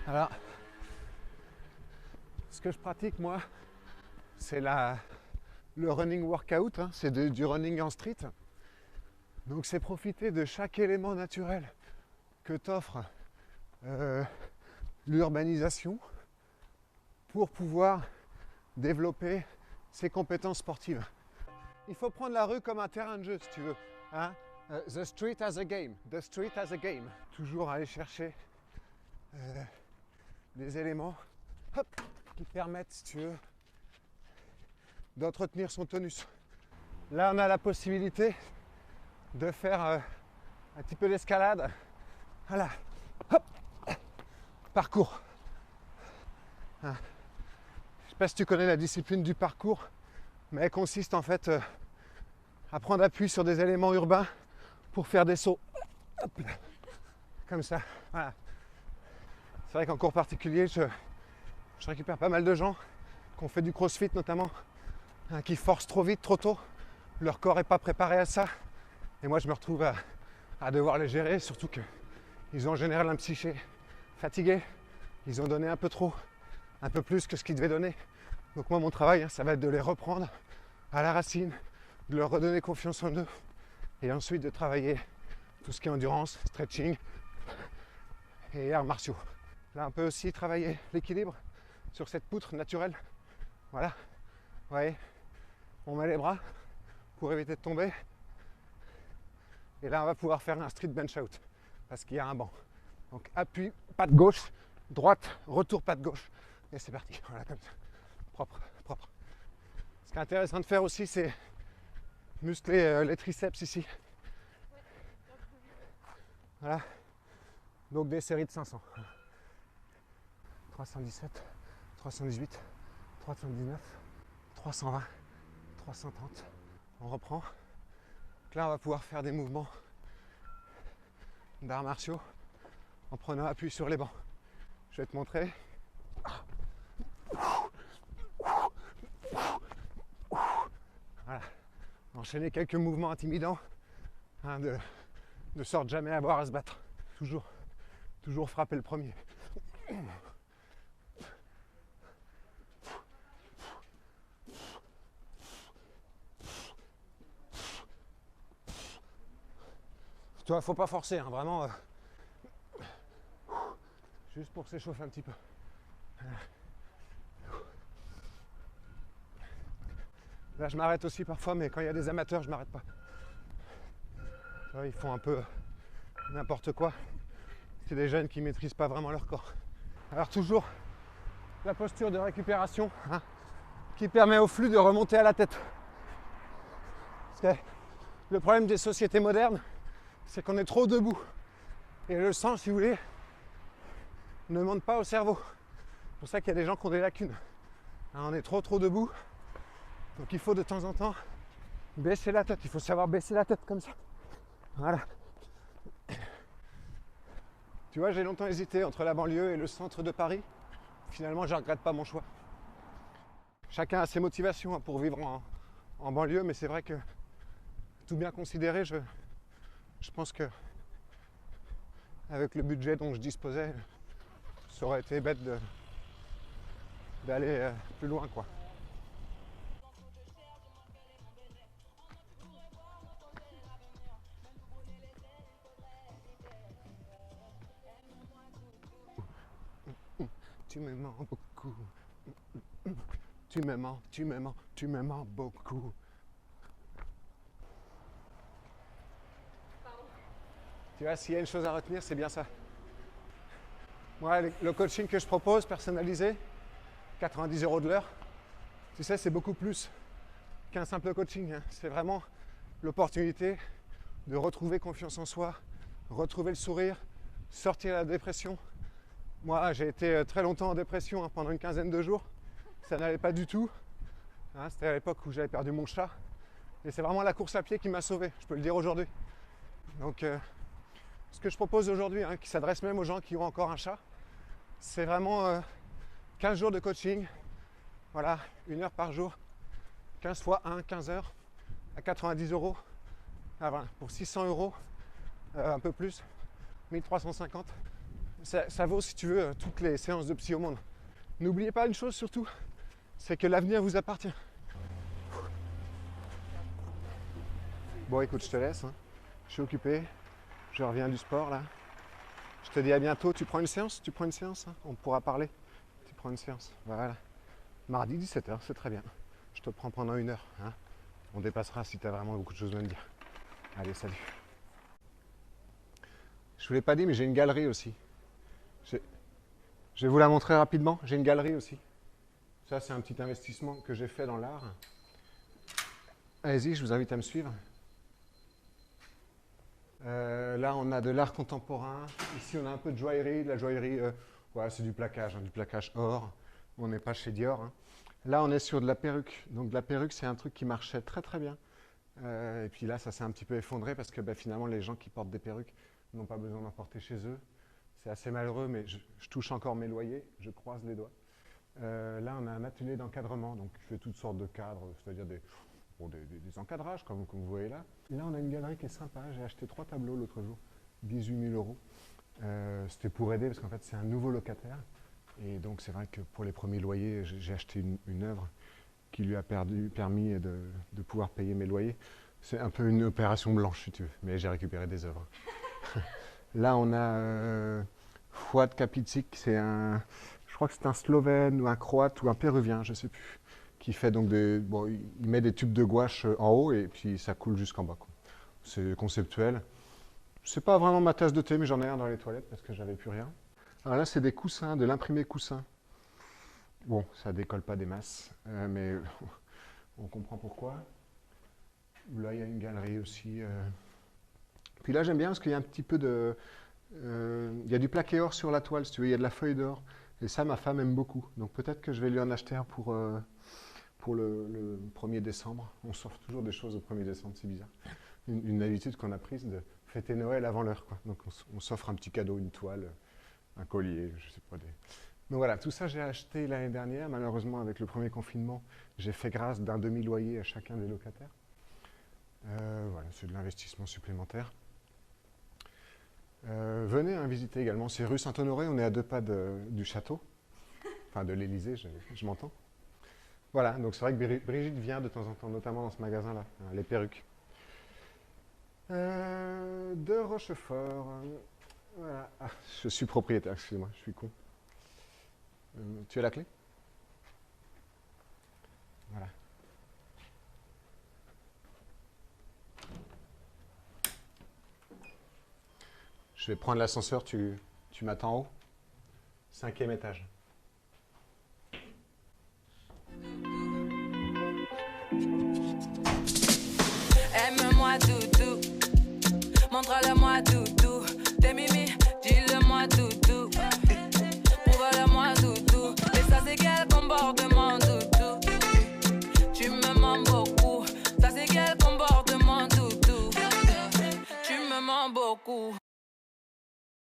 Alors, ce que je pratique moi, c'est le running workout, hein, c'est du running en street. Donc c'est profiter de chaque élément naturel que t'offre l'urbanisation pour pouvoir développer ses compétences sportives. Il faut prendre la rue comme un terrain de jeu si tu veux. Hein? The street as a game. The street as a game. Toujours aller chercher des éléments qui permettent, si tu veux, d'entretenir son tonus. Là, on a la possibilité de faire un petit peu d'escalade. Voilà. Hop. Parcours. Hein. Je ne sais pas si tu connais la discipline du parcours, mais elle consiste en fait à prendre appui sur des éléments urbains pour faire des sauts. Hop. Comme ça. Voilà. C'est vrai qu'en cours particulier, je récupère pas mal de gens qui ont fait du crossfit notamment, hein, qui forcent trop vite, trop tôt. Leur corps n'est pas préparé à ça. Et moi, je me retrouve à devoir les gérer, surtout qu'ils ont en général un psyché fatigué. Ils ont donné un peu trop, un peu plus que ce qu'ils devaient donner. Donc moi, mon travail, hein, ça va être de les reprendre à la racine, de leur redonner confiance en eux, et ensuite de travailler tout ce qui est endurance, stretching et arts martiaux. Là, on peut aussi travailler l'équilibre sur cette poutre naturelle. Voilà. Vous voyez, on met les bras pour éviter de tomber. Et là, on va pouvoir faire un street bench out parce qu'il y a un banc. Donc, appui, patte gauche, droite, retour, patte gauche. Et c'est parti. Voilà, comme ça. Propre, propre. Ce qui est intéressant de faire aussi, c'est muscler les triceps ici. Voilà. Donc, des séries de 500. 317, 318, 319, 320, 330. On reprend. Donc là, on va pouvoir faire des mouvements d'arts martiaux en prenant appui sur les bancs. Je vais te montrer. Voilà. Enchaîner quelques mouvements intimidants, hein, de sorte jamais avoir à se battre. Toujours frapper le premier. Tu vois, faut pas forcer, hein, vraiment. Juste pour s'échauffer un petit peu. Là, je m'arrête aussi parfois, mais quand il y a des amateurs, je m'arrête pas. Là, ils font un peu n'importe quoi. C'est des jeunes qui maîtrisent pas vraiment leur corps. Alors toujours la posture de récupération, hein, qui permet au flux de remonter à la tête. Parce que le problème des sociétés modernes, c'est qu'on est trop debout. Et le sang, si vous voulez, ne monte pas au cerveau. C'est pour ça qu'il y a des gens qui ont des lacunes. Hein, on est trop debout. Donc il faut de temps en temps baisser la tête. Il faut savoir baisser la tête comme ça. Voilà. Tu vois, j'ai longtemps hésité entre la banlieue et le centre de Paris. Finalement, je ne regrette pas mon choix. Chacun a ses motivations, hein, pour vivre en banlieue, mais c'est vrai que tout bien considéré, je pense que avec le budget dont je disposais, ça aurait été bête d'aller plus loin, quoi. Tu me mens beaucoup. Tu me mens, tu me mens, tu me mens beaucoup. Tu vois, s'il y a une chose à retenir, c'est bien ça. Moi, le coaching que je propose, personnalisé, 90 € de l'heure, tu sais, c'est beaucoup plus qu'un simple coaching, hein. C'est vraiment l'opportunité de retrouver confiance en soi, retrouver le sourire, sortir de la dépression. Moi, j'ai été très longtemps en dépression, hein, pendant une quinzaine de jours. Ça n'allait pas du tout. Hein, c'était à l'époque où j'avais perdu mon chat. Et c'est vraiment la course à pied qui m'a sauvé, je peux le dire aujourd'hui. Donc, ce que je propose aujourd'hui, hein, qui s'adresse même aux gens qui ont encore un chat, c'est vraiment 15 jours de coaching. Voilà, 1 heure par jour, 15 fois 1, 15 heures, à 90 €. Ah, voilà, pour 600 €, un peu plus, 1350. ça vaut, si tu veux, toutes les séances de psy au monde. N'oubliez pas une chose surtout, c'est que l'avenir vous appartient. Bon, écoute, je te laisse. Hein. Je suis occupé. Je reviens du sport, là. Je te dis à bientôt. Tu prends une séance? Tu prends une séance hein. On pourra parler. Tu prends une séance. Voilà. Mardi, 17h, c'est très bien. Je te prends pendant 1 heure. Hein. On dépassera si tu as vraiment beaucoup de choses à me dire. Allez, salut. Je ne vous l'ai pas dit, mais j'ai une galerie aussi. Je vais vous la montrer rapidement. J'ai une galerie aussi. Ça, c'est un petit investissement que j'ai fait dans l'art. Allez-y, je vous invite à me suivre. Là, on a de l'art contemporain. Ici, on a un peu de joaillerie. De la joaillerie, ouais, c'est du plaquage or. On n'est pas chez Dior. Hein. Là, on est sur de la perruque. Donc, de la perruque, c'est un truc qui marchait très, très bien. Et puis là, ça s'est un petit peu effondré parce que finalement, les gens qui portent des perruques n'ont pas besoin d'en porter chez eux. C'est assez malheureux, mais je touche encore mes loyers. Je croise les doigts. Là, on a un atelier d'encadrement. Donc, je fais toutes sortes de cadres, c'est-à-dire des encadrages, comme vous voyez là. Là, on a une galerie qui est sympa. J'ai acheté 3 tableaux l'autre jour, 18 000 €. C'était pour aider, parce qu'en fait, c'est un nouveau locataire. Et donc, c'est vrai que pour les premiers loyers, j'ai acheté une œuvre qui lui a permis de pouvoir payer mes loyers. C'est un peu une opération blanche, si tu veux, mais j'ai récupéré des œuvres. Là, on a Fuad Kapicic, je crois que c'est un Slovène, ou un Croate, ou un Péruvien, je ne sais plus, qui fait donc il met des tubes de gouache en haut et puis ça coule jusqu'en bas. C'est conceptuel. C'est pas vraiment ma tasse de thé, mais j'en ai un dans les toilettes parce que j'avais plus rien. Alors là, c'est des coussins, de l'imprimé coussin. Bon, ça décolle pas des masses, mais on comprend pourquoi. Là, il y a une galerie aussi. Puis là, j'aime bien parce qu'il y a un petit peu de... il y a du plaqué or sur la toile, si tu veux, il y a de la feuille d'or. Et ça, ma femme aime beaucoup. Donc peut-être que je vais lui en acheter un pour le 1er décembre. On s'offre toujours des choses au 1er décembre, c'est bizarre. Une habitude qu'on a prise de fêter Noël avant l'heure. Donc on s'offre un petit cadeau, une toile, un collier, je sais pas. Donc voilà, tout ça j'ai acheté l'année dernière. Malheureusement, avec le premier confinement, j'ai fait grâce d'un demi-loyer à chacun des locataires. Voilà, c'est de l'investissement supplémentaire. Venez visiter également, c'est rue Saint-Honoré, on est à 2 pas du château, enfin de l'Élysée, je m'entends. Voilà, donc c'est vrai que Brigitte vient de temps en temps, notamment dans ce magasin-là, hein, les perruques. De Rochefort, voilà. Ah, je suis propriétaire, excusez-moi, je suis con. Tu as la clé? Voilà. Je vais prendre l'ascenseur, tu m'attends en haut. 5e étage. Aime-moi doudou, montre-le-moi doudou. Tes mimi,